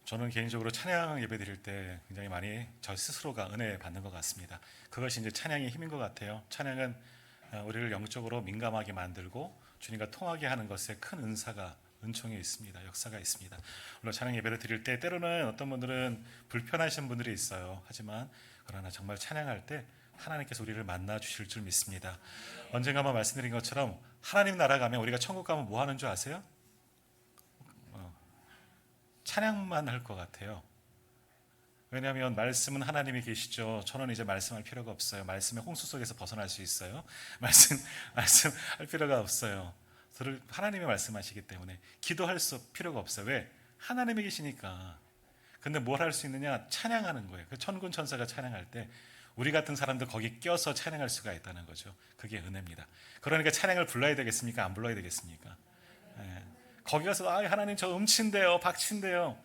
저는 개인적으로 찬양 예배 드릴 때 굉장히 많이 저 스스로가 은혜 받는 것 같습니다. 그것이 이제 찬양의 힘인 것 같아요. 찬양은 우리를 영적으로 민감하게 만들고 주님과 통하게 하는 것에 큰 은총이 있습니다. 역사가 있습니다. 물론 찬양 예배를 드릴 때 때로는 어떤 분들은 불편하신 분들이 있어요. 하지만 그러나 정말 찬양할 때 하나님께서 우리를 만나 주실 줄 믿습니다. 언젠가 한번 말씀드린 것처럼 하나님 나라 가면 우리가 천국 가면 뭐 하는 줄 아세요? 찬양만 할 것 같아요. 왜냐하면 말씀은 하나님이 계시죠. 저는 이제 말씀할 필요가 없어요. 말씀의 홍수 속에서 벗어날 수 있어요. 말씀할 필요가 없어요. 하나님이 말씀하시기 때문에 기도할 필요가 없어요. 왜? 하나님이 계시니까. 근데 뭘 할 수 있느냐? 찬양하는 거예요. 그 천군 천사가 찬양할 때 우리 같은 사람들 거기 껴서 찬양할 수가 있다는 거죠. 그게 은혜입니다. 그러니까 찬양을 불러야 되겠습니까? 안 불러야 되겠습니까? 예. 거기 가서 하나님 저 음치인데요, 박치인데요.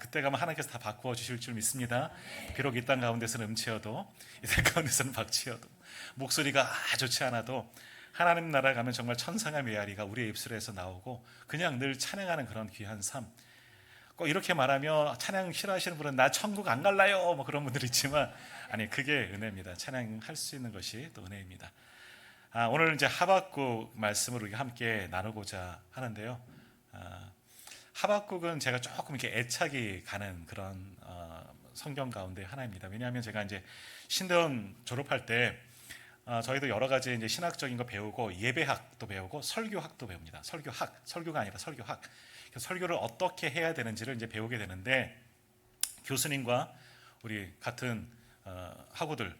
그때 가면 하나님께서 다 바꾸어 주실 줄 믿습니다. 비록 이 땅 가운데서는 음치여도, 이 땅 가운데서는 박치여도, 목소리가 좋지 않아도 하나님 나라 가면 정말 천상의 메아리가 우리의 입술에서 나오고 그냥 늘 찬양하는 그런 귀한 삶. 꼭 이렇게 말하며 찬양 싫어하시는 분은 나 천국 안 갈라요 뭐 그런 분들 있지만 아니, 그게 은혜입니다. 찬양할 수 있는 것이 또 은혜입니다. 오늘 이제 하박국 말씀을 우리가 함께 나누고자 하는데요. 하박국은 제가 조금 이렇게 애착이 가는 그런 성경 가운데 하나입니다. 왜냐하면 제가 이제 신대원 졸업할 때 저희도 여러 가지 이제 신학적인 거 배우고 예배학도 배우고 설교학도 배웁니다. 설교가 아니라 설교학. 설교를 어떻게 해야 되는지를 이제 배우게 되는데 교수님과 우리 같은 학우들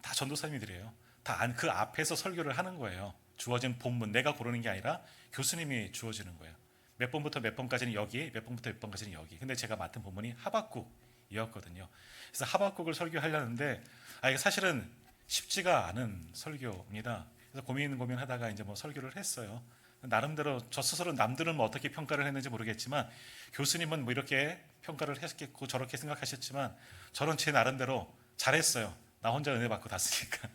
다 전도사님들이에요. 다 그 앞에서 설교를 하는 거예요. 주어진 본문 내가 고르는 게 아니라 교수님이 주어지는 거예요. 몇 번부터 몇 번까지는 여기, 몇 번부터 몇 번까지는 여기. 근데 제가 맡은 본문이 하박국이었거든요. 그래서 하박국을 설교하려는데 이게 사실은 쉽지가 않은 설교입니다. 그래서 고민하다가 이제 뭐 설교를 했어요. 나름대로 저 스스로 남들은 뭐 어떻게 평가를 했는지 모르겠지만 교수님은 뭐 이렇게 평가를 했겠고 저렇게 생각하셨지만 저는 제 나름대로 잘했어요. 나 혼자 은혜 받고 다 쓰니까.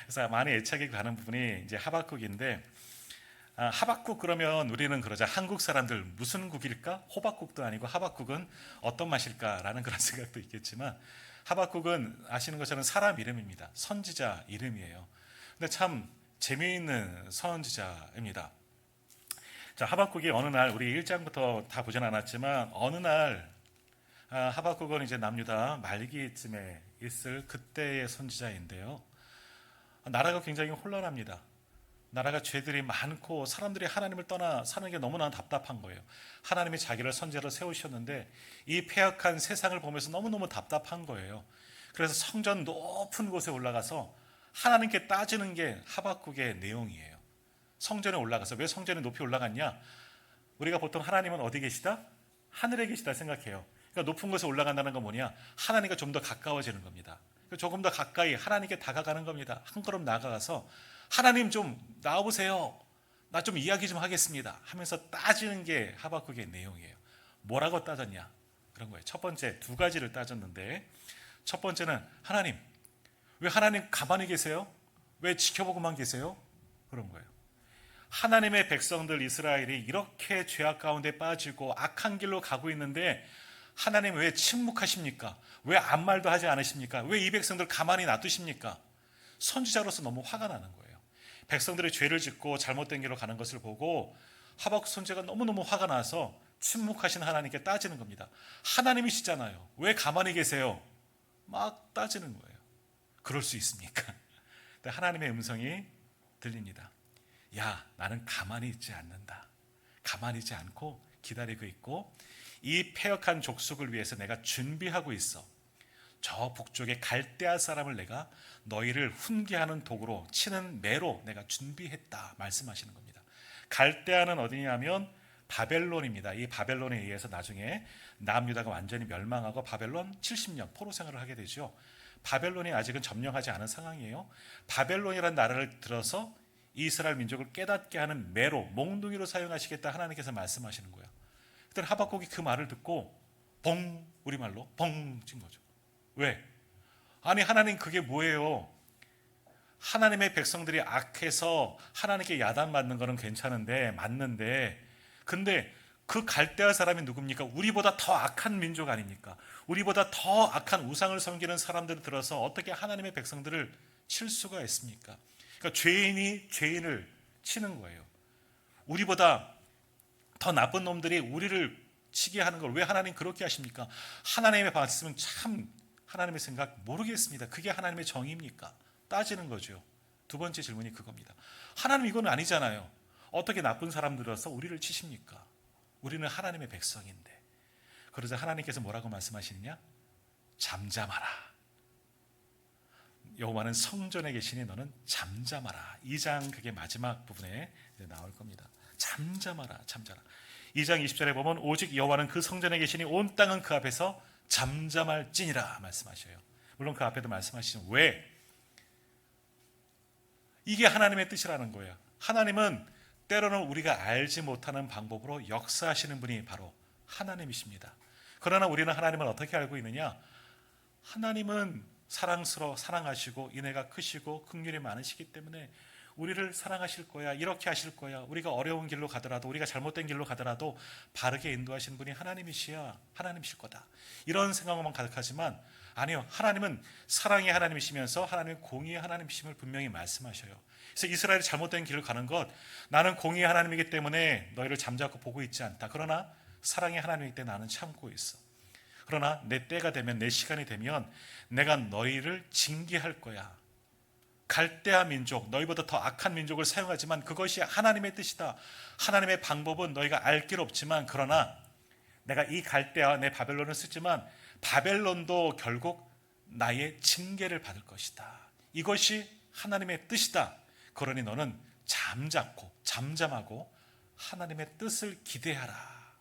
그래서 많이 애착이 가는 부분이 이제 하박국인데 하박국 그러면 우리는 그러자 한국 사람들 무슨 국일까? 호박국도 아니고 하박국은 어떤 맛일까라는 그런 생각도 있겠지만 하박국은 아시는 것처럼 사람 이름입니다. 선지자 이름이에요. 근데 참 재미있는 선지자입니다. 자, 하박국이 어느 날 우리 1장부터 다 보진 않았지만 어느 날 하박국은 이제 남유다 말기쯤에 있을 그때의 선지자인데요. 나라가 굉장히 혼란합니다. 나라가 죄들이 많고 사람들이 하나님을 떠나 사는 게 너무나 답답한 거예요. 하나님이 자기를 선지자로 세우셨는데 이 패역한 세상을 보면서 너무너무 답답한 거예요. 그래서 성전 높은 곳에 올라가서 하나님께 따지는 게 하박국의 내용이에요. 성전에 올라가서 왜 성전에 높이 올라갔냐? 우리가 보통 하나님은 어디 계시다? 하늘에 계시다 생각해요. 그러니까 높은 곳에 올라간다는 건 뭐냐? 하나님과 좀 더 가까워지는 겁니다. 조금 더 가까이 하나님께 다가가는 겁니다. 한 걸음 나아가서 하나님 좀 나와보세요. 나 좀 이야기 좀 하겠습니다. 하면서 따지는 게 하박국의 내용이에요. 뭐라고 따졌냐? 그런 거예요. 첫 번째 두 가지를 따졌는데 첫 번째는 하나님, 왜 하나님 가만히 계세요? 왜 지켜보고만 계세요? 그런 거예요. 하나님의 백성들 이스라엘이 이렇게 죄악 가운데 빠지고 악한 길로 가고 있는데 하나님 왜 침묵하십니까? 왜 아무 말도 하지 않으십니까? 왜 이 백성들 가만히 놔두십니까? 선지자로서 너무 화가 나는 거예요. 백성들이 죄를 짓고 잘못된 길로 가는 것을 보고 하박국 선지자가 너무너무 화가 나서 침묵하신 하나님께 따지는 겁니다. 하나님이시잖아요. 왜 가만히 계세요? 막 따지는 거예요. 그럴 수 있습니까? 하나님의 음성이 들립니다. 야, 나는 가만히 있지 않는다. 가만히 있지 않고 기다리고 있고 이 패역한 족속을 위해서 내가 준비하고 있어. 저 북쪽의 갈대아 사람을 내가 너희를 훈계하는 도구로 치는 매로 내가 준비했다 말씀하시는 겁니다. 갈대아는 어디냐면 바벨론입니다. 이 바벨론에 의해서 나중에 남유다가 완전히 멸망하고 바벨론 70년 포로 생활을 하게 되죠. 바벨론이 아직은 점령하지 않은 상황이에요. 바벨론이라는 나라를 들어서 이스라엘 민족을 깨닫게 하는 매로, 몽둥이로 사용하시겠다 하나님께서 말씀하시는 거예요. 그때 하박국이 그 말을 듣고 봉, 우리말로 봉 찐 거죠. 왜? 아니 하나님 그게 뭐예요? 하나님의 백성들이 악해서 하나님께 야단 맞는 거는 괜찮은데 맞는데 근데 그 갈대아 사람이 누굽니까? 우리보다 더 악한 민족 아닙니까? 우리보다 더 악한 우상을 섬기는 사람들을 들어서 어떻게 하나님의 백성들을 칠 수가 있습니까? 그러니까 죄인이 죄인을 치는 거예요. 우리보다 더 나쁜 놈들이 우리를 치게 하는 걸 왜 하나님 그렇게 하십니까? 하나님의 말씀은 참 하나님의 생각 모르겠습니다. 그게 하나님의 정의입니까? 따지는 거죠. 두 번째 질문이 그겁니다. 하나님 이건 아니잖아요. 어떻게 나쁜 사람들로서 우리를 치십니까? 우리는 하나님의 백성인데. 그러자 하나님께서 뭐라고 말씀하시느냐? 잠잠하라. 여호와는 성전에 계시니 너는 잠잠하라. 2장 그게 마지막 부분에 나올 겁니다. 잠잠하라, 잠잠하라. 2장 20절에 보면 오직 여호와는 그 성전에 계시니 온 땅은 그 앞에서 잠잠할지니라 말씀하셔요. 물론 그 앞에도 말씀하시죠. 왜? 이게 하나님의 뜻이라는 거예요. 하나님은 때로는 우리가 알지 못하는 방법으로 역사하시는 분이 바로 하나님이십니다. 그러나 우리는 하나님을 어떻게 알고 있느냐? 하나님은 사랑하시고 인애가 크시고 긍휼이 많으시기 때문에 우리를 사랑하실 거야, 이렇게 하실 거야, 우리가 어려운 길로 가더라도, 우리가 잘못된 길로 가더라도 바르게 인도하시는 분이 하나님이실 거다, 이런 생각만 가득하지만 아니요, 하나님은 사랑의 하나님이시면서 하나님은 공의의 하나님이심을 분명히 말씀하셔요. 그래서 이스라엘이 잘못된 길을 가는 것, 나는 공의의 하나님이기 때문에 너희를 잠자코 보고 있지 않다. 그러나 사랑의 하나님이기 때문에 나는 참고 있어. 그러나 내 때가 되면, 내 시간이 되면 내가 너희를 징계할 거야. 갈대아 민족, 너희보다 더 악한 민족을 사용하지만 그것이 하나님의 뜻이다. 하나님의 방법은 너희가 알 길 없지만, 그러나 내가 이 갈대아, 내 바벨론을 쓰지만 바벨론도 결국 나의 징계를 받을 것이다. 이것이 하나님의 뜻이다. 그러니 너는 잠잠하고 하나님의 뜻을 기대하라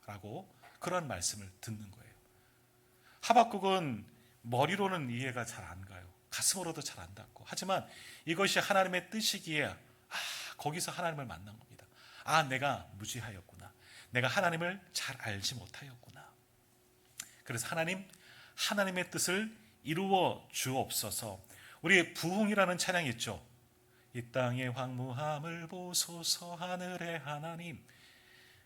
라고 그런 말씀을 듣는 거예요. 하박국은 머리로는 이해가 잘 안 가요. 가슴으로도 잘 안 닿고. 하지만 이것이 하나님의 뜻이기에 거기서 하나님을 만난 겁니다. 내가 무지하였구나. 내가 하나님을 잘 알지 못하였구나. 그래서 하나님의 뜻을 이루어 주옵소서. 우리 부흥이라는 찬양이 있죠. 이 땅의 황무함을 보소서 하늘의 하나님.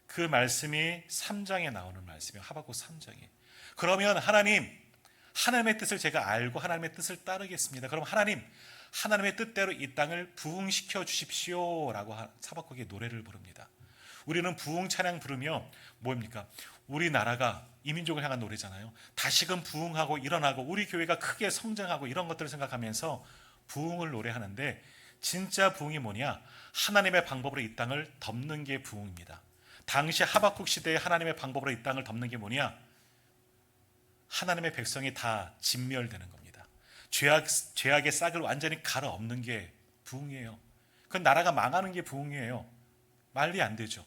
그 말씀이 3장에 나오는 말씀이에요. 하박국 3장에. 그러면 하나님의 뜻을 제가 알고 하나님의 뜻을 따르겠습니다. 그럼 하나님의 뜻대로 이 땅을 부흥시켜 주십시오 라고 하박국이 노래를 부릅니다. 우리는 부흥 찬양 부르며 뭡니까? 우리나라가 이민족을 향한 노래잖아요. 다시금 부흥하고 일어나고 우리 교회가 크게 성장하고 이런 것들을 생각하면서 부흥을 노래하는데, 진짜 부흥이 뭐냐? 하나님의 방법으로 이 땅을 덮는 게 부흥입니다. 당시 하박국 시대에 하나님의 방법으로 이 땅을 덮는 게 뭐냐? 하나님의 백성이 다 진멸되는 겁니다. 죄악의 싹을 완전히 갈아엎는 게 부흥이에요. 그 나라가 망하는 게 부흥이에요. 말이 안 되죠.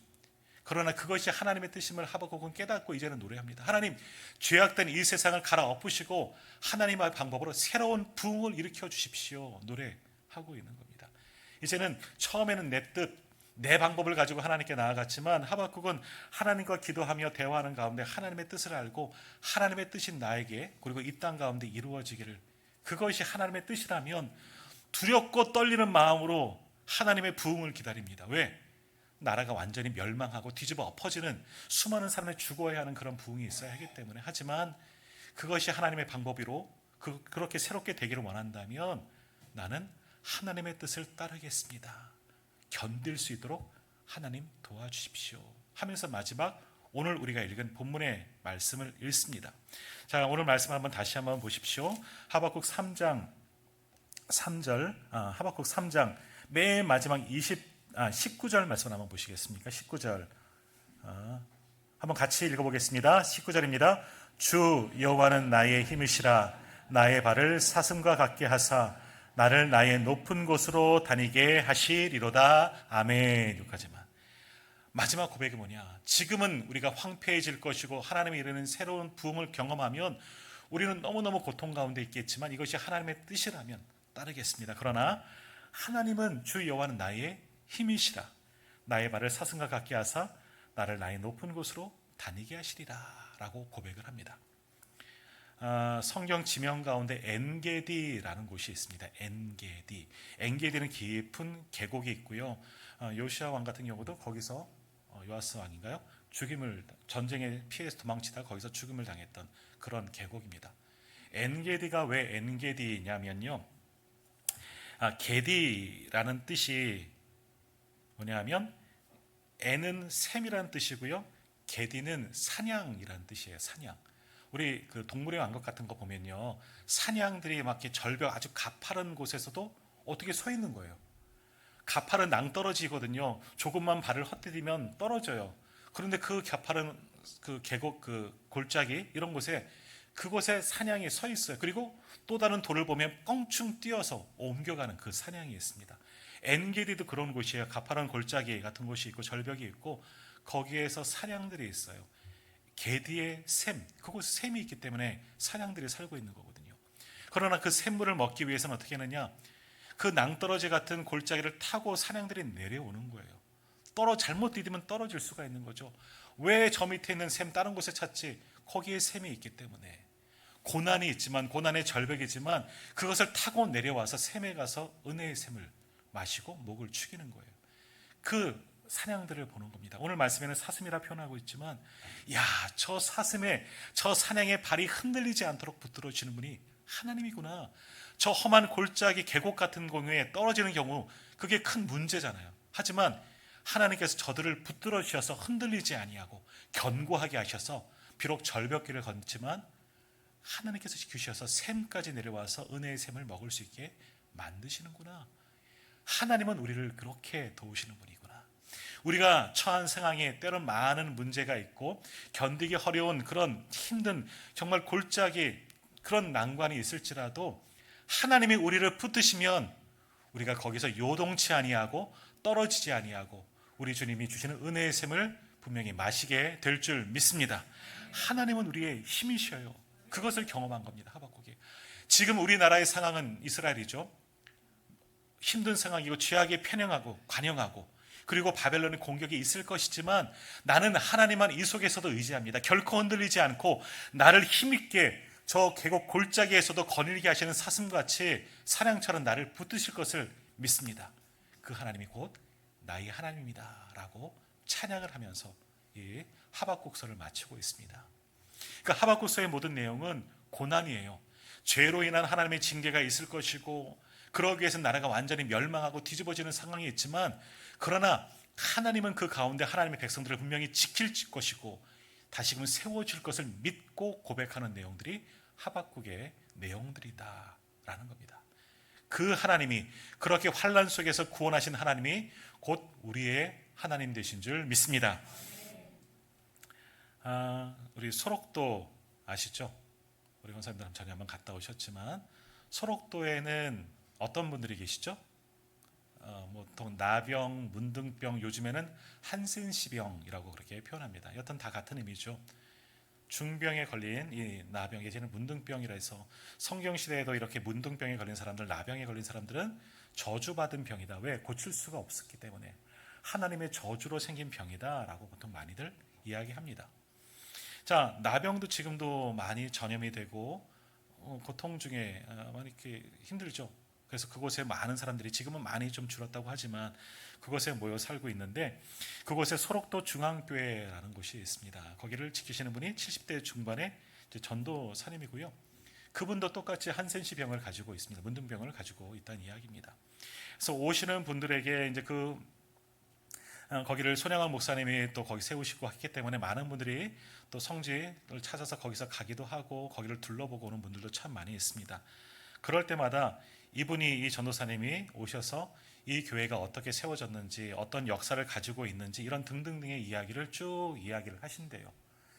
그러나 그것이 하나님의 뜻임을 하박국은 깨닫고 이제는 노래합니다. 하나님, 죄악된 이 세상을 갈아엎으시고 하나님의 방법으로 새로운 부흥을 일으켜 주십시오. 노래하고 있는 겁니다. 이제는 처음에는 내 뜻, 내 방법을 가지고 하나님께 나아갔지만 하박국은 하나님과 기도하며 대화하는 가운데 하나님의 뜻을 알고 하나님의 뜻인 나에게 그리고 이 땅 가운데 이루어지기를, 그것이 하나님의 뜻이라면 두렵고 떨리는 마음으로 하나님의 부흥을 기다립니다. 왜? 나라가 완전히 멸망하고 뒤집어 엎어지는, 수많은 사람이 죽어야 하는 그런 부흥이 있어야 하기 때문에. 하지만 그것이 하나님의 방법으로 그렇게 새롭게 되기를 원한다면 나는 하나님의 뜻을 따르겠습니다. 견딜 수 있도록 하나님 도와주십시오 하면서 마지막 오늘 우리가 읽은 본문의 말씀을 읽습니다. 자, 오늘 말씀을 한번 다시 한번 보십시오. 하박국 3장 3절, 하박국 3장 맨 마지막 19절 말씀 한번 보시겠습니까? 19절 한번 같이 읽어보겠습니다. 19절입니다. 주 여호와는 나의 힘이시라. 나의 발을 사슴과 같게 하사 나를 나의 높은 곳으로 다니게 하시리로다. 아멘. 여기까지만. 마지막 고백이 뭐냐? 지금은 우리가 황폐해질 것이고 하나님이 이루는 새로운 부흥을 경험하면 우리는 너무너무 고통 가운데 있겠지만 이것이 하나님의 뜻이라면 따르겠습니다. 그러나 하나님은, 주 여호와는 나의 힘이시라. 나의 발을 사슴과 같게 하사 나를 나의 높은 곳으로 다니게 하시리라 라고 고백을 합니다. 성경 지명 가운데 엔게디라는 곳이 있습니다. 엔게디는 깊은 계곡이 있고요. 요시아 왕 같은 경우도 거기서, 요아스 왕인가요? 죽임을 전쟁에 피해서 도망치다 거기서 죽임을 당했던 그런 계곡입니다. 엔게디가 왜 엔게디냐면요. 게디라는 뜻이 뭐냐면 엔은 샘이라는 뜻이고요. 게디는 사냥이라는 뜻이에요. 사냥. 우리 그 동물의 왕국 같은 거 보면요, 사냥들이 막 이렇게 절벽 아주 가파른 곳에서도 어떻게 서 있는 거예요. 가파른 낭떠러지거든요. 조금만 발을 헛디디면 떨어져요. 그런데 그 가파른 그 계곡 그 골짜기 이런 곳에 그곳에 사냥이 서 있어요. 그리고 또 다른 돌을 보면 껑충 뛰어서 옮겨가는 그 사냥이 있습니다. 엔게디도 그런 곳이에요. 가파른 골짜기 같은 곳이 있고 절벽이 있고 거기에서 사냥들이 있어요. 게디의 샘, 그곳에 샘이 있기 때문에 사냥들이 살고 있는 거거든요. 그러나 그 샘물을 먹기 위해서는 어떻게 하느냐? 그 낭떠러지 같은 골짜기를 타고 사냥들이 내려오는 거예요. 잘못 디디면 떨어질 수가 있는 거죠. 왜 저 밑에 있는 샘 다른 곳에 찾지? 거기에 샘이 있기 때문에. 고난이 있지만, 고난의 절벽이지만 그것을 타고 내려와서 샘에 가서 은혜의 샘을 마시고 목을 축이는 거예요. 그 사냥들을 보는 겁니다. 오늘 말씀에는 사슴이라 표현하고 있지만, 저 사슴의, 저 사냥의 발이 흔들리지 않도록 붙들어 주는 분이 하나님이구나. 저 험한 골짜기 계곡 같은 공유에 떨어지는 경우 그게 큰 문제잖아요. 하지만 하나님께서 저들을 붙들어 주셔서 흔들리지 아니하고 견고하게 하셔서 비록 절벽길을 걷지만 하나님께서 지키셔서 샘까지 내려와서 은혜의 샘을 먹을 수 있게 만드시는구나. 하나님은 우리를 그렇게 도우시는 분이구나. 우리가 처한 상황에 때론 많은 문제가 있고 견디기 어려운 그런 힘든 정말 골짜기 그런 난관이 있을지라도 하나님이 우리를 붙드시면 우리가 거기서 요동치 아니하고 떨어지지 아니하고 우리 주님이 주시는 은혜의 샘을 분명히 마시게 될 줄 믿습니다. 하나님은 우리의 힘이셔요. 그것을 경험한 겁니다. 하박국이. 지금 우리나라의 상황은 이스라엘이죠. 힘든 상황이고 죄악에 편향하고 관영하고 그리고 바벨론의 공격이 있을 것이지만 나는 하나님만 이 속에서도 의지합니다. 결코 흔들리지 않고 나를 힘있게 저 계곡 골짜기에서도 거닐게 하시는 사슴같이 사냥처럼 나를 붙드실 것을 믿습니다. 그 하나님이 곧 나의 하나님입니다 라고 찬양을 하면서 이 하박국서를 마치고 있습니다. 그러니까 하박국서의 모든 내용은 고난이에요. 죄로 인한 하나님의 징계가 있을 것이고 그러기 위해서 나라가 완전히 멸망하고 뒤집어지는 상황이 있지만 그러나 하나님은 그 가운데 하나님의 백성들을 분명히 지킬 것이고 다시금 세워줄 것을 믿고 고백하는 내용들이 하박국의 내용들이다라는 겁니다. 그 하나님이 그렇게 환난 속에서 구원하신 하나님이 곧 우리의 하나님 되신 줄 믿습니다. 우리 소록도 아시죠? 우리 권사님들 전에 한번 갔다 오셨지만 소록도에는 어떤 분들이 계시죠? 보통 나병, 문둥병, 요즘에는 한센시병이라고 그렇게 표현합니다. 여튼 다 같은 의미죠. 중병에 걸린 이 나병, 예전에는 문둥병이라 해서 성경시대에도 이렇게 문둥병에 걸린 사람들, 나병에 걸린 사람들은 저주받은 병이다. 왜? 고칠 수가 없었기 때문에 하나님의 저주로 생긴 병이다라고 보통 많이들 이야기합니다. 자, 나병도 지금도 많이 전염이 되고 고통 중에 많이 이렇게 힘들죠. 그래서 그곳에 많은 사람들이 지금은 많이 좀 줄었다고 하지만 그곳에 모여 살고 있는데 그곳에 소록도 중앙교회라는 곳이 있습니다. 거기를 지키시는 분이 70대 중반의 전도사님이고요. 그분도 똑같이 한센시병을 가지고 있습니다. 문둥병을 가지고 있다는 이야기입니다. 그래서 오시는 분들에게 이제 거기를 손양원 목사님이 또 거기 세우시고 했기 때문에 많은 분들이 또 성지를 찾아서 거기서 가기도 하고 거기를 둘러보고 오는 분들도 참 많이 있습니다. 그럴 때마다 이분이 이 전도사님이 오셔서 이 교회가 어떻게 세워졌는지 어떤 역사를 가지고 있는지 이런 등등등의 이야기를 쭉 이야기를 하신대요.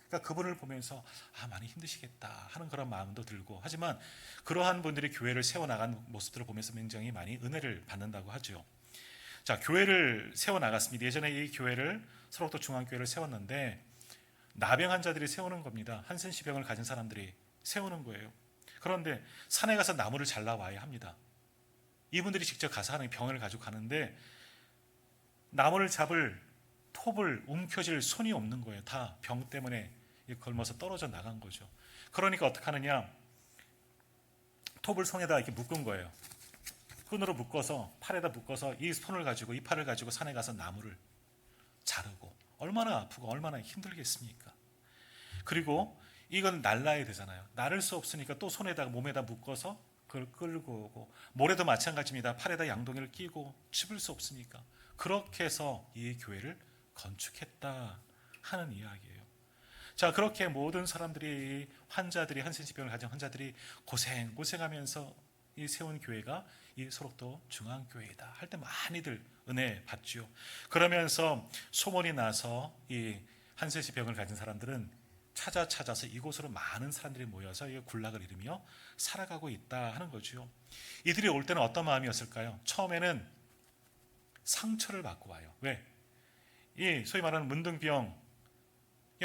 그러니까 그분을 보면서 많이 힘드시겠다 하는 그런 마음도 들고 하지만 그러한 분들이 교회를 세워나간 모습들을 보면서 굉장히 많이 은혜를 받는다고 하죠. 자, 교회를 세워나갔습니다. 예전에 이 교회를 소록도 중앙교회를 세웠는데 나병 환자들이 세우는 겁니다. 한센시병을 가진 사람들이 세우는 거예요. 그런데 산에 가서 나무를 잘라와야 합니다. 이분들이 직접 가서 하는 병을 가지고 가는데 나무를 잡을 톱을 움켜쥘 손이 없는 거예요. 다 병 때문에 걸머서 떨어져 나간 거죠. 그러니까 어떻게 하느냐? 톱을 손에다 이렇게 묶은 거예요. 끈으로 묶어서 팔에다 묶어서 이 손을 가지고 이 팔을 가지고 산에 가서 나무를 자르고 얼마나 아프고 얼마나 힘들겠습니까? 그리고 이건 날라야 되잖아요. 나를 수 없으니까 또 손에다가 몸에다 묶어서 그걸 끌고 오고, 모래도 마찬가지입니다. 팔에다 양동이를 끼고 칩을 수 없으니까 그렇게 해서 이 교회를 건축했다 하는 이야기예요. 자, 그렇게 모든 사람들이, 환자들이, 한센시병을 가진 환자들이 고생하면서 이 세운 교회가 이 소록도 중앙교회이다 할 때 많이들 은혜 받죠. 그러면서 소문이 나서 이 한센시병을 가진 사람들은 찾아서 이곳으로 많은 사람들이 모여서 이 군락을 이루며 살아가고 있다 하는 거죠. 이들이 올 때는 어떤 마음이었을까요? 처음에는 상처를 받고 와요. 왜? 이 소위 말하는 문둥병에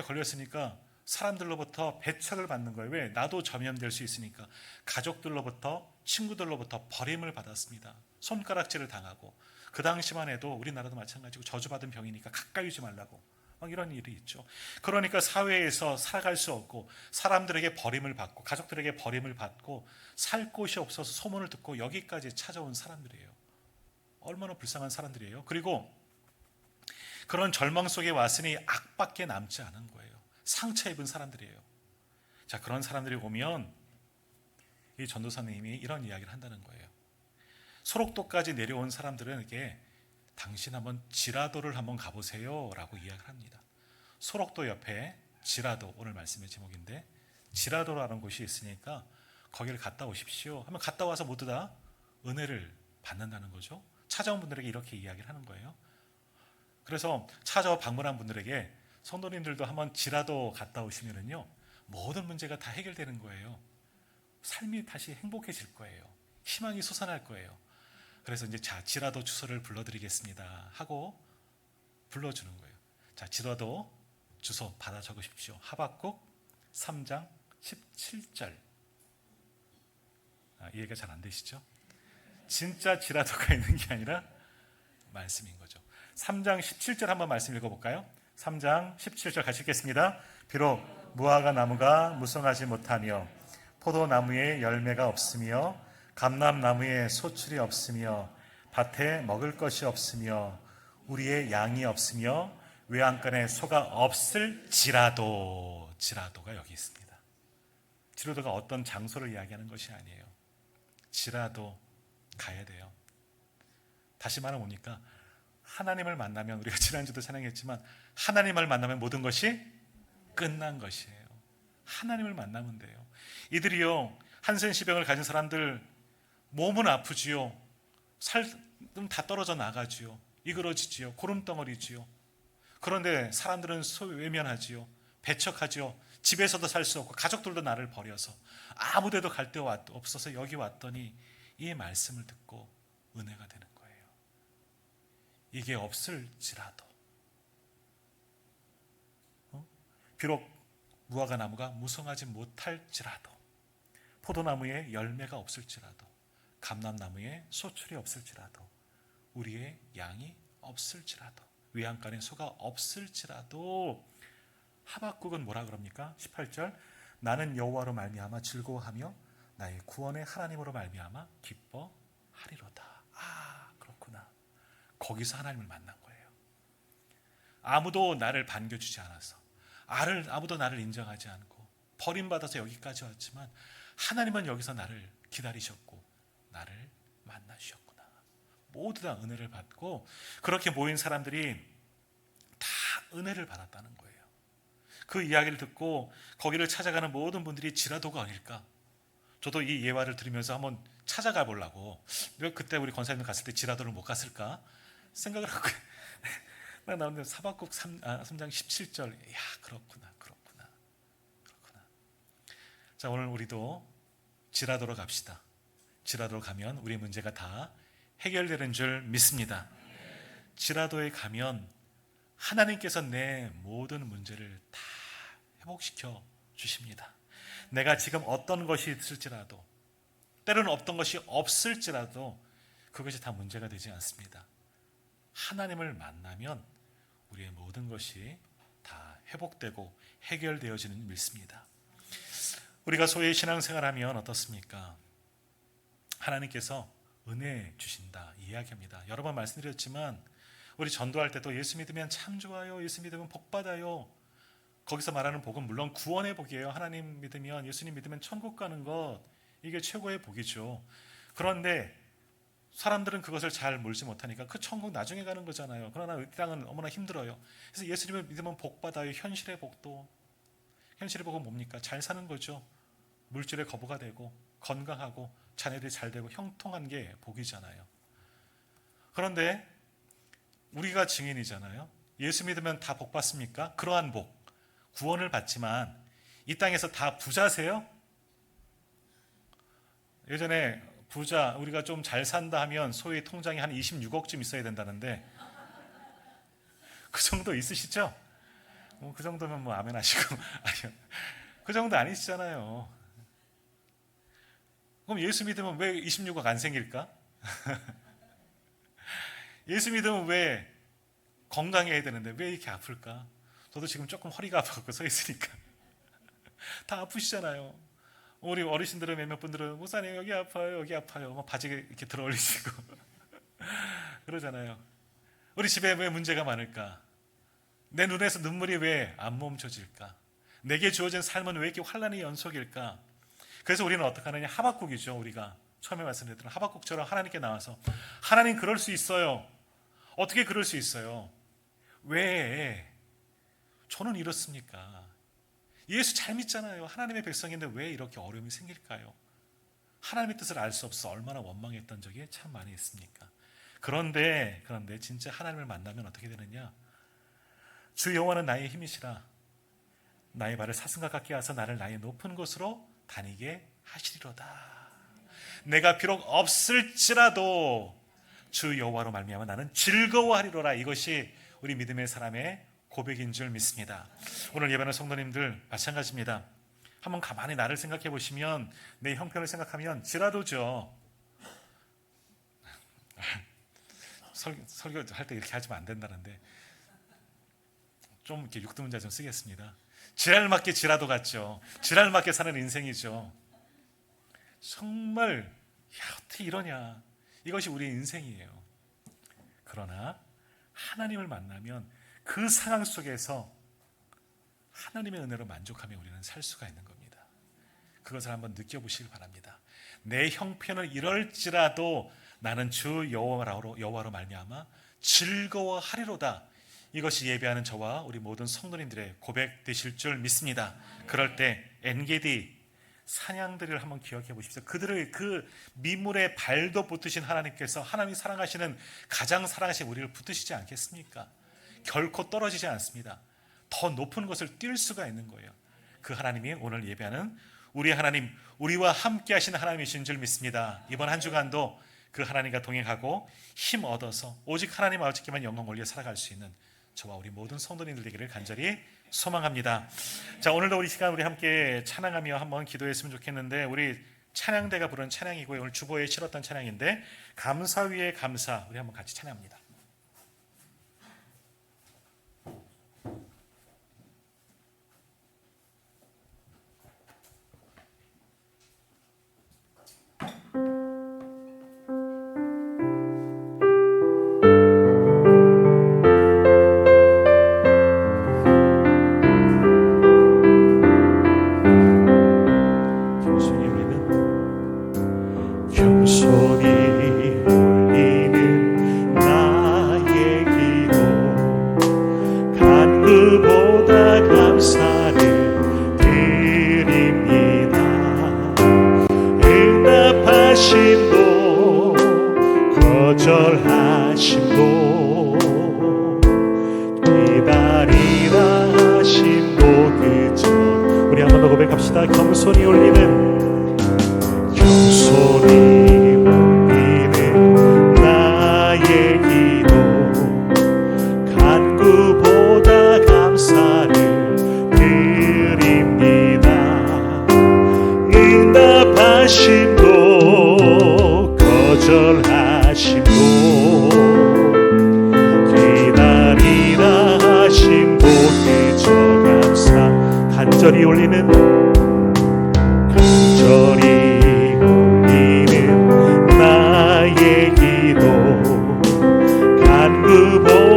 걸렸으니까 사람들로부터 배척을 받는 거예요. 왜? 나도 전염될 수 있으니까. 가족들로부터, 친구들로부터 버림을 받았습니다. 손가락질을 당하고, 그 당시만 해도 우리나라도 마찬가지고 저주받은 병이니까 가까이 오지 말라고 막 이런 일이 있죠. 그러니까 사회에서 살아갈 수 없고, 사람들에게 버림을 받고, 가족들에게 버림을 받고, 살 곳이 없어서 소문을 듣고 여기까지 찾아온 사람들이에요. 얼마나 불쌍한 사람들이에요. 그리고 그런 절망 속에 왔으니 악밖에 남지 않은 거예요. 상처 입은 사람들이에요. 자, 그런 사람들이 오면 이 전도사님이 이런 이야기를 한다는 거예요. 소록도까지 내려온 사람들은 이게 당신 한번 지라도를 한번 가보세요 라고 이야기를 합니다. 소록도 옆에 지라도, 오늘 말씀의 제목인데 지라도라는 곳이 있으니까 거기를 갔다 오십시오 하면 갔다 와서 모두 다 은혜를 받는다는 거죠. 찾아온 분들에게 이렇게 이야기를 하는 거예요. 그래서 찾아와 방문한 분들에게 성도님들도 한번 지라도 갔다 오시면은요, 모든 문제가 다 해결되는 거예요. 삶이 다시 행복해질 거예요. 희망이 솟아날 거예요. 그래서 이제 자, 지라도 주소를 불러드리겠습니다 하고 불러주는 거예요. 자, 지라도 주소 받아 적으십시오. 하박국 3장 17절. 이해가 잘 안 되시죠? 진짜 지라도가 있는 게 아니라 말씀인 거죠. 3장 17절 한번 말씀 읽어볼까요? 3장 17절 같이 읽겠습니다. 비록 무화과 나무가 무성하지 못하며 포도나무에 열매가 없으며 감람나무에 소출이 없으며 밭에 먹을 것이 없으며 우리의 양이 없으며 외양간에 소가 없을지라도, 지라도가 여기 있습니다. 지라도가 어떤 장소를 이야기하는 것이 아니에요. 지라도 가야 돼요. 다시 말해 보니까 하나님을 만나면, 우리가 지난주도 찬양했지만 하나님을 만나면 모든 것이 끝난 것이에요. 하나님을 만나면 돼요. 이들이요, 한센시병을 가진 사람들 몸은 아프지요. 살은 다 떨어져 나가지요. 이그러지지요. 고름덩어리지요. 그런데 사람들은 외면하지요. 배척하지요. 집에서도 살 수 없고 가족들도 나를 버려서 아무 데도 갈 데 없어서 여기 왔더니 이 말씀을 듣고 은혜가 되는 거예요. 이게 없을지라도, 비록 무화과 나무가 무성하지 못할지라도, 포도나무에 열매가 없을지라도, 감람나무에 소출이 없을지라도, 우리의 양이 없을지라도, 외양간에 소가 없을지라도, 하박국은 뭐라 그럽니까? 18절, 나는 여호와로 말미암아 즐거워하며 나의 구원의 하나님으로 말미암아 기뻐하리로다. 그렇구나. 거기서 하나님을 만난 거예요. 아무도 나를 반겨주지 않아서, 아무도 나를 인정하지 않고 버림받아서 여기까지 왔지만 하나님은 여기서 나를 기다리셨고 나를 만나주셨구나. 모두 다 은혜를 받고, 그렇게 모인 사람들이 다 은혜를 받았다는 거예요. 그 이야기를 듣고 거기를 찾아가는 모든 분들이 지라도가 아닐까. 저도 이 예화를 들으면서 한번 찾아가 보려고, 왜 그때 우리 권사님 갔을 때 지라도를 못 갔을까 생각을 하고 나 나오는데 하박국 3장 17절. 야, 그렇구나. 자, 오늘 우리도 지라도로 갑시다. 지라도로 가면 우리의 문제가 다 해결되는 줄 믿습니다. 지라도에 가면 하나님께서 내 모든 문제를 다 회복시켜 주십니다. 내가 지금 어떤 것이 있을지라도, 때로는 어떤 것이 없을지라도 그것이 다 문제가 되지 않습니다. 하나님을 만나면 우리의 모든 것이 다 회복되고 해결되어지는 줄 믿습니다. 우리가 소위 신앙생활하면 어떻습니까? 하나님께서 은혜 주신다 이야기합니다. 여러 번 말씀드렸지만 우리 전도할 때도 예수 믿으면 참 좋아요, 예수 믿으면 복 받아요. 거기서 말하는 복은 물론 구원의 복이에요. 하나님 믿으면, 예수님 믿으면 천국 가는 것, 이게 최고의 복이죠. 그런데 사람들은 그것을 잘 몰지 못하니까 그 천국 나중에 가는 거잖아요. 그러나 이 땅은 너무나 힘들어요. 그래서 예수님을 믿으면 복 받아요. 현실의 복도. 현실의 복은 뭡니까? 잘 사는 거죠. 물질의 거부가 되고 건강하고 자녀들이 잘 되고 형통한 게 복이잖아요. 그런데 우리가 증인이잖아요. 예수 믿으면 다 복 받습니까? 그러한 복, 구원을 받지만 이 땅에서 다 부자세요? 예전에 부자, 우리가 좀 잘 산다 하면 소위 통장에 한 26억쯤 있어야 된다는데 그 정도 있으시죠? 그 정도면 뭐 아멘 하시고 아니요, 그 정도 아니시잖아요. 그럼 예수 믿으면 왜 26억 안 생길까? 예수 믿으면 왜 건강해야 되는데 왜 이렇게 아플까? 저도 지금 조금 허리가 아파서 서 있으니까 다 아프시잖아요. 우리 어르신들은 몇몇 분들은 목사님 여기 아파요, 여기 아파요, 막 바지 이렇게 들어 올리시고 그러잖아요. 우리 집에 왜 문제가 많을까? 내 눈에서 눈물이 왜 안 멈춰질까? 내게 주어진 삶은 왜 이렇게 환난의 연속일까? 그래서 우리는 어떻게 하느냐? 하박국이죠. 우리가 처음에 말씀드렸던 하박국처럼 하나님께 나와서 하나님 그럴 수 있어요. 어떻게 그럴 수 있어요? 왜 저는 이렇습니까? 예수 잘 믿잖아요. 하나님의 백성인데 왜 이렇게 어려움이 생길까요? 하나님의 뜻을 알 수 없어 얼마나 원망했던 적이 참 많이 있습니까? 그런데 진짜 하나님을 만나면 어떻게 되느냐? 주 여호와는 나의 힘이시라. 나의 발을 사슴과 같게 하사 나를 나의 높은 곳으로 다니게 하시리로다. 내가 비록 없을지라도 주 여호와로 말미암아 나는 즐거워하리로라. 이것이 우리 믿음의 사람의 고백인 줄 믿습니다. 오늘 예배하는 성도님들 마찬가지입니다. 한번 가만히 나를 생각해 보시면, 내 형편을 생각하면 지라도죠. 설교할 때 이렇게 하시면 안 된다는데 좀 이렇게 육두문자 좀 쓰겠습니다. 지랄맞게 지라도 같죠. 지랄맞게 사는 인생이죠. 정말 어떻게 이러냐. 이것이 우리의 인생이에요. 그러나 하나님을 만나면 그 상황 속에서 하나님의 은혜로 만족하며 우리는 살 수가 있는 겁니다. 그것을 한번 느껴보시길 바랍니다. 내 형편은 이럴지라도 나는 주 여호와로 말미암아 즐거워하리로다. 이것이 예배하는 저와 우리 모든 성도님들의 고백 되실 줄 믿습니다. 그럴 때 엔게디 사냥들을 한번 기억해 보십시오. 그들의 그 미물에 발도 붙으신 하나님께서 하나님이 사랑하시는, 가장 사랑하시는 우리를 붙으시지 않겠습니까? 결코 떨어지지 않습니다. 더 높은 곳을 뛸 수가 있는 거예요. 그 하나님이 오늘 예배하는 우리 하나님, 우리와 함께 하시는 하나님이신 줄 믿습니다. 이번 한 주간도 그 하나님과 동행하고 힘 얻어서 오직 하나님 아버지께만 영광 올려 살아갈 수 있는 저와 우리 모든 성도님들 되기를 간절히 소망합니다. 자, 오늘도 우리 시간 우리 함께 찬양하며 한번 기도했으면 좋겠는데, 우리 찬양대가 부른 찬양이고요. 오늘 주보에 실었던 찬양인데 감사 위에 감사, 우리 한번 같이 찬양합니다. 고백합시다. 겸손히 올리는 나의 기도, 간구보다 감사를 드립니다. 응답하심도 거절하심도 기다리라 하심도 그저 감사. 간절히 올리는 나의 기도, 간구보다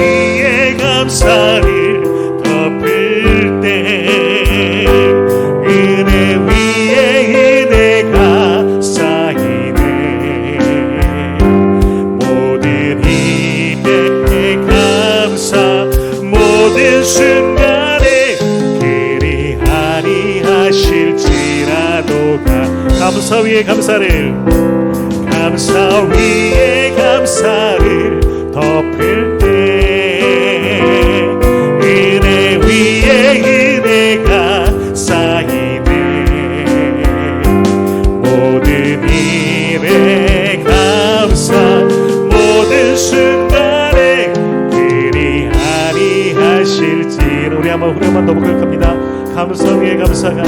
위에 감사를 덮을 때 은혜 위에 은혜가 쌓이네. 모든 힘에 감사, 모든 순간에 그리하니 하실지라도가 감사 위에 감사를, 감사 위에 감사를 덮을 때 은혜 위에 은혜가 쌓이네. 모든 일에 감사, 모든 순간에 그리하니 하실지라. 우리 한번 후렴만 더 고백합니다. 감사 위에 감사가,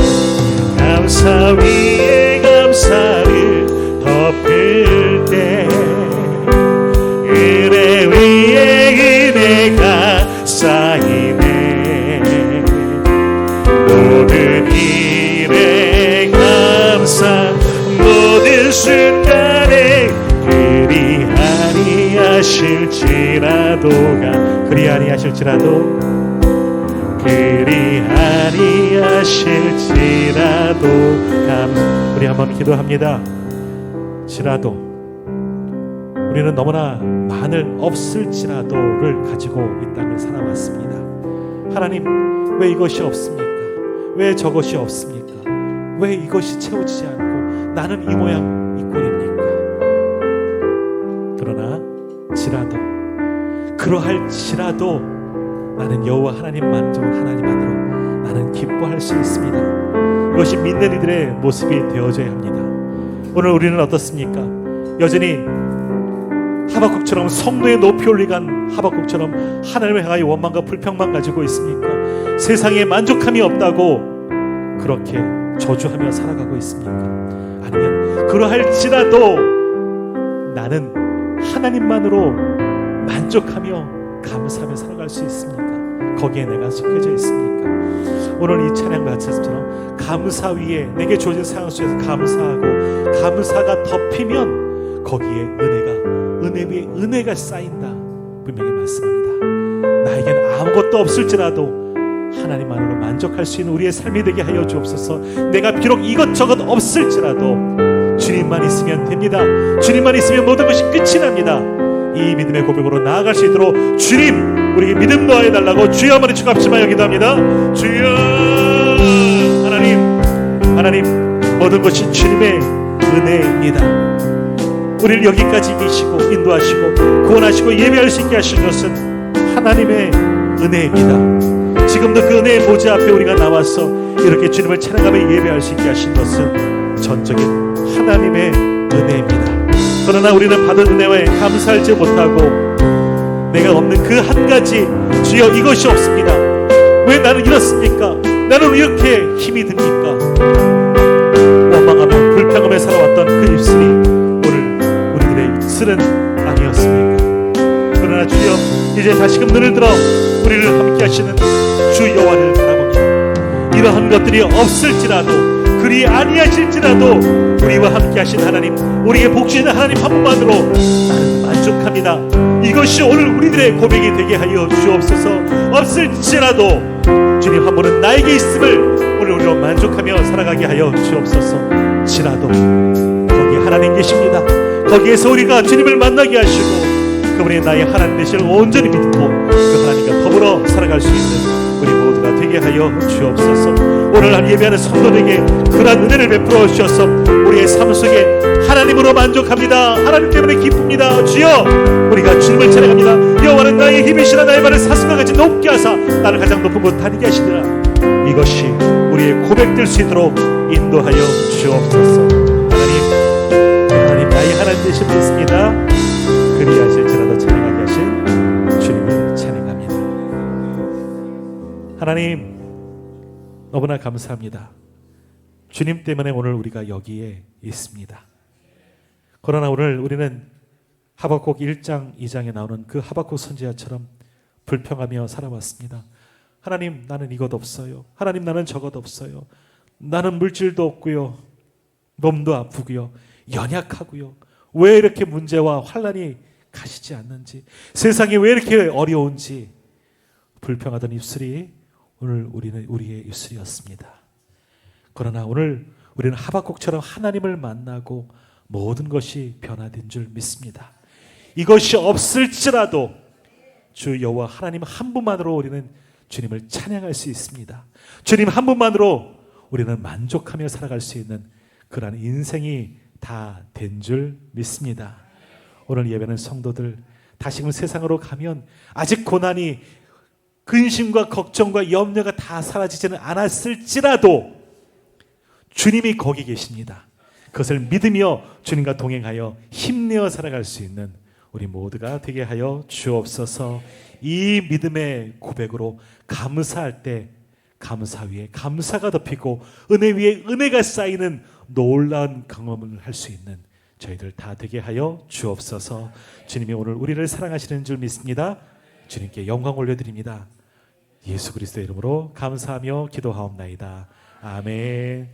감사 위에 감사를 덮을 때 은혜 위에 은혜가 쌓이네. 모든 일에 감사, 모든 순간에 그리하니 하실지라도가, 그리하니 하실지라도, 그리하니 하실지라도 우리 한번 기도합니다. 지라도, 우리는 너무나 많을 없을지라도를 가지고 이 땅을 살아왔습니다. 하나님, 왜 이것이 없습니까? 왜 저것이 없습니까? 왜 이것이 채워지지 않고 나는 이 모양 이 꼴입니까? 그러나 지라도, 그러할지라도 나는 여호와 하나님만으로 나는 기뻐할 수 있습니다. 이것이 믿는 이들의 모습이 되어져야 합니다. 오늘 우리는 어떻습니까? 여전히 하박국처럼 성도의 높이 올리간 하박국처럼 하나님을 향하여 원망과 불평만 가지고 있습니까? 세상에 만족함이 없다고 그렇게 저주하며 살아가고 있습니까? 아니면 그러할지라도 나는 하나님만으로 만족하며 감사하며 살아갈 수 있습니까? 거기에 내가 속해져 있습니까? 오늘 이 찬양 같이처럼 감사 위에 내게 주어진 상황 속에서 감사하고 감사가 덮이면 거기에 은혜 위에 은혜가 쌓인다 분명히 말씀합니다. 나에게는 아무것도 없을지라도 하나님만으로 만족할 수 있는 우리의 삶이 되게 하여 주옵소서. 내가 비록 이것저것 없을지라도 주님만 있으면 됩니다. 주님만 있으면 모든 것이 끝이 납니다. 이 믿음의 고백으로 나아갈 수 있도록 주님 우리에게 믿음 더하여 달라고 주여 한번 축복합시다. 기도합니다. 주여, 하나님 모든 것이 주님의 은혜입니다. 우리를 여기까지 이기시고 인도하시고 구원하시고 예배할 수 있게 하신 것은 하나님의 은혜입니다. 지금도 그 은혜의 보좌 앞에 우리가 나와서 이렇게 주님을 찬양하며 예배할 수 있게 하신 것은 전적인 하나님의 은혜입니다. 그러나 우리는 받은 은혜에 감사하지 못하고 내가 없는 그 한 가지, 주여 이것이 없습니다. 왜 나는 이렇습니까? 나는 왜 이렇게 힘이 듭니까? 원망하며 불평하며 살아왔던 그 입술이 오늘 우리들의 입술은 아니었습니까? 그러나 주여 이제 다시금 눈을 들어 우리를 함께 하시는 주 여호와를 바라보며 이러한 것들이 없을지라도 그리 아니하실지라도 우리와 함께 하신 하나님, 우리에게 복 주시는 하나님 한 분만으로 나는 만족합니다. 이것이 오늘 우리들의 고백이 되게 하여 주옵소서. 없을지라도 주님 한 분은 나에게 있음을 오늘 우리로 만족하며 살아가게 하여 주옵소서. 지라도 거기 하나님 계십니다. 거기에서 우리가 주님을 만나게 하시고 그분이 나의 하나님 되시를 온전히 믿고 그 하나님과 더불어 살아갈 수 있는 우리 모두가 되게 하여 주옵소서. 오늘 예배하는 성도들에게 그러한 은혜를 베풀어 주셔서 우리의 삶 속에 하나님으로 만족합니다. 하나님 때문에 기쁩니다. 주여 우리가 주님을 찬양합니다. 여호와는 나의 힘이시라. 나의 발을 사슴과 같이 높게 하사 나를 가장 높은 곳 다니게 하시더라. 이것이 우리의 고백될 수 있도록 인도하여 주옵소서. 하나님 나의 하나님 되심을 믿습니다. 그리하실지라도 찬양하게 하신 주님을 찬양합니다. 하나님 너무나 감사합니다. 주님 때문에 오늘 우리가 여기에 있습니다. 그러나 오늘 우리는 하박국 1장 2장에 나오는 그 하박국 선지자처럼 불평하며 살아왔습니다. 하나님 나는 이것 없어요. 하나님 나는 저것 없어요. 나는 물질도 없고요. 몸도 아프고요. 연약하고요. 왜 이렇게 문제와 환난이 가시지 않는지, 세상이 왜 이렇게 어려운지 불평하던 입술이 오늘 우리의 입술이었습니다. 그러나 오늘 우리는 하박국처럼 하나님을 만나고 모든 것이 변화된 줄 믿습니다. 이것이 없을지라도 주 여호와 하나님 한 분만으로 우리는 주님을 찬양할 수 있습니다. 주님 한 분만으로 우리는 만족하며 살아갈 수 있는 그러한 인생이 다 된 줄 믿습니다. 오늘 예배는 성도들, 다시금 세상으로 가면 아직 고난이, 근심과 걱정과 염려가 다 사라지지는 않았을지라도 주님이 거기 계십니다. 그것을 믿으며 주님과 동행하여 힘내어 살아갈 수 있는 우리 모두가 되게 하여 주옵소서. 이 믿음의 고백으로 감사할 때 감사 위에 감사가 덮이고 은혜 위에 은혜가 쌓이는 놀라운 경험을 할 수 있는 저희들 다 되게 하여 주옵소서. 주님이 오늘 우리를 사랑하시는 줄 믿습니다. 주님께 영광 올려드립니다. 예수 그리스도의 이름으로 감사하며 기도하옵나이다. 아멘.